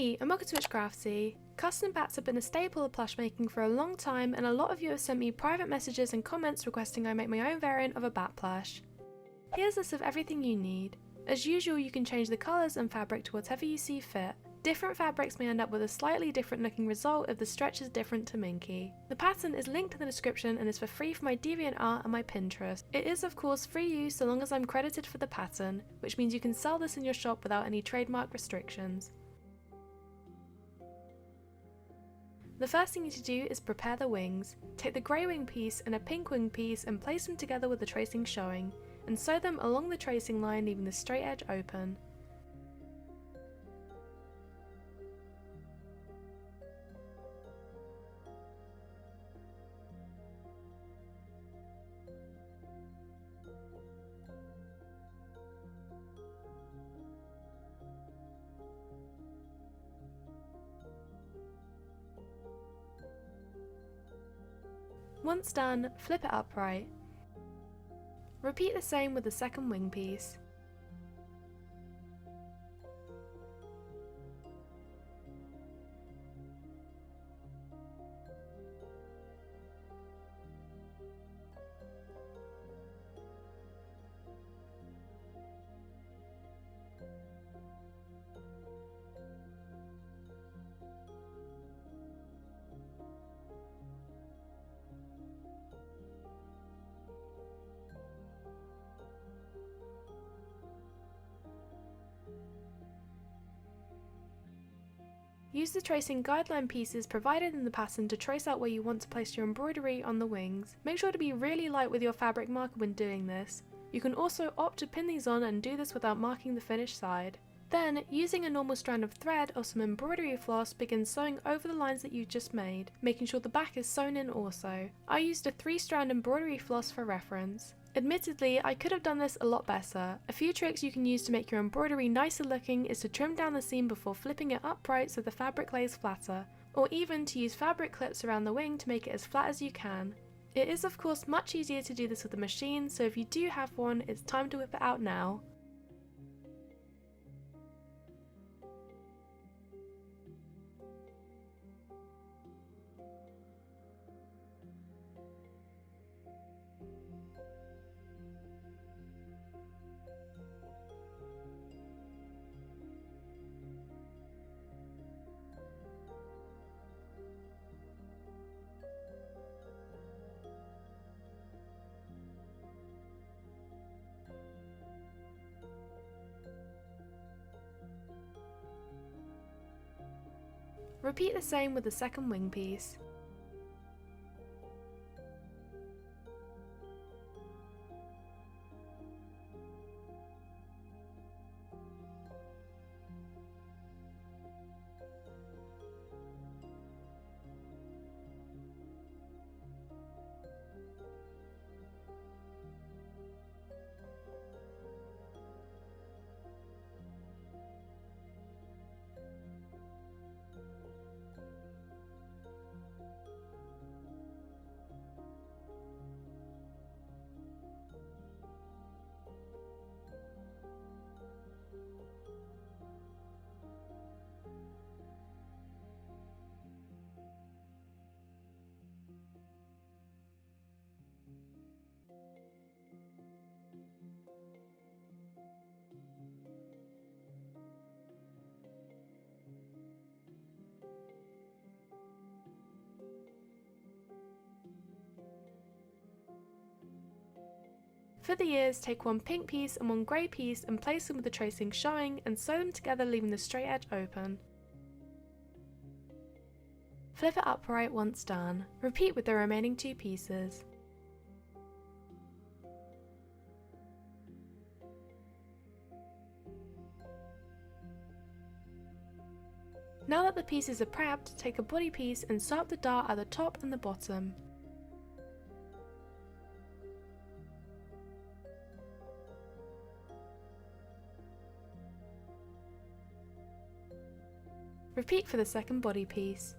Hey, I'm BACKSTITCH Crafty. Custom bats have been a staple of plush making for a long time, and a lot of you have sent me private messages and comments requesting I make my own variant of a bat plush. Here's a list of everything you need. As usual, you can change the colours and fabric to whatever you see fit. Different fabrics may end up with a slightly different looking result if the stretch is different to Minky. The pattern is linked in the description and is for free for my DeviantArt and my Pinterest. It is of course free use so long as I'm credited for the pattern, which means you can sell this in your shop without any trademark restrictions. The first thing you need to do is prepare the wings. Take the grey wing piece and a pink wing piece and place them together with the tracing showing, and sew them along the tracing line, leaving the straight edge open. Once done, flip it upright. Repeat the same with the second wing piece. Use the tracing guideline pieces provided in the pattern to trace out where you want to place your embroidery on the wings. Make sure to be really light with your fabric marker when doing this. You can also opt to pin these on and do this without marking the finished side. Then, using a normal strand of thread or some embroidery floss, begin sewing over the lines that you just made, making sure the back is sewn in also. I used a 3-strand embroidery floss for reference. Admittedly, I could have done this a lot better. A few tricks you can use to make your embroidery nicer looking is to trim down the seam before flipping it upright so the fabric lays flatter, or even to use fabric clips around the wing to make it as flat as you can. It is of course much easier to do this with a machine, so if you do have one, it's time to whip it out now. Repeat the same with the second wing piece. For the ears, take one pink piece and one grey piece and place them with the tracing showing and sew them together, leaving the straight edge open. Flip it upright once done. Repeat with the remaining 2 pieces. Now that the pieces are prepped, take a body piece and sew up the dart at the top and the bottom. Repeat for the second body piece.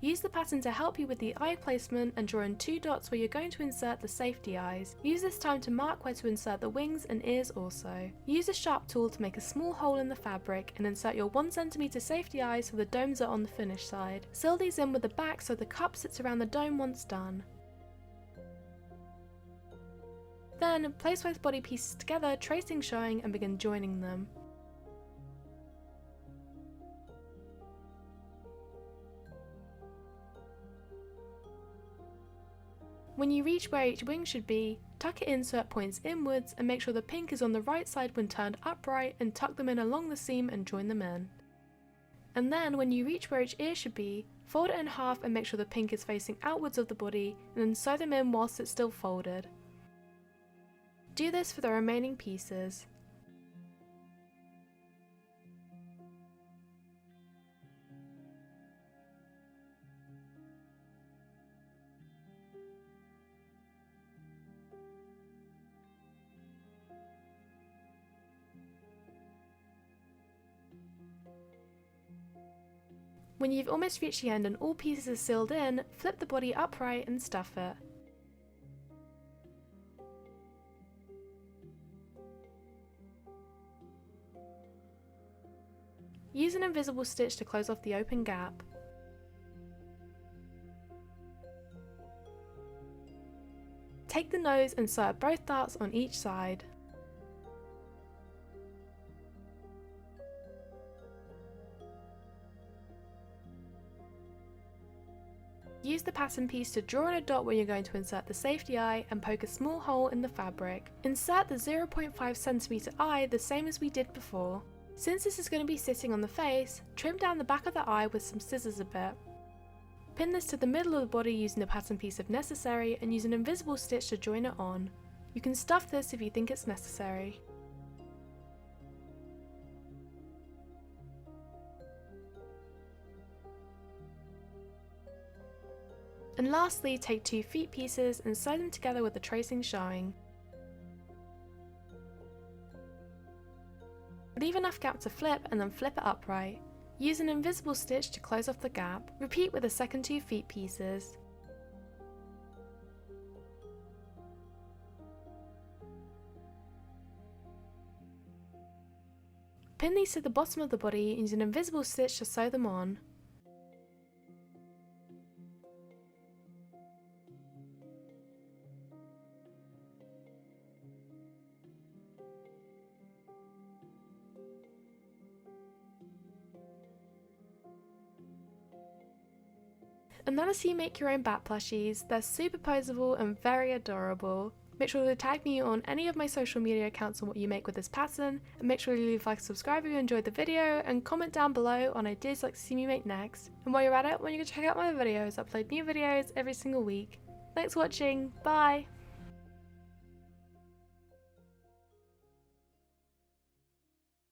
Use the pattern to help you with the eye placement and draw in 2 dots where you're going to insert the safety eyes. Use this time to mark where to insert the wings and ears also. Use a sharp tool to make a small hole in the fabric and insert your 1 cm safety eyes so the domes are on the finished side. Seal these in with the back so the cup sits around the dome once done. Then, place both body pieces together, tracing showing, and begin joining them. When you reach where each wing should be, tuck it in so it points inwards and make sure the pink is on the right side when turned upright, and tuck them in along the seam and join them in. And then when you reach where each ear should be, fold it in half and make sure the pink is facing outwards of the body, and then sew them in whilst it's still folded. Do this for the remaining pieces. When you've almost reached the end and all pieces are sealed in, flip the body upright and stuff it. Use an invisible stitch to close off the open gap. Take the nose and sew both darts on each side. Use the pattern piece to draw in a dot where you're going to insert the safety eye and poke a small hole in the fabric. Insert the 0.5 cm eye the same as we did before. Since this is going to be sitting on the face, trim down the back of the eye with some scissors a bit. Pin this to the middle of the body using the pattern piece if necessary, and use an invisible stitch to join it on. You can stuff this if you think it's necessary. And lastly, take 2 feet pieces and sew them together with the tracing showing. Leave enough gap to flip and then flip it upright. Use an invisible stitch to close off the gap. Repeat with the second 2 feet pieces. Pin these to the bottom of the body and use an invisible stitch to sew them on. And that is how you make your own back plushies. They're super posable and very adorable. Make sure to tag me on any of my social media accounts on what you make with this pattern, and make sure you leave a like, subscribe if you enjoyed the video, and comment down below on ideas like to see me make next. And while you're at it, why don't you go check out my videos? I upload new videos every single week. Thanks for watching, bye!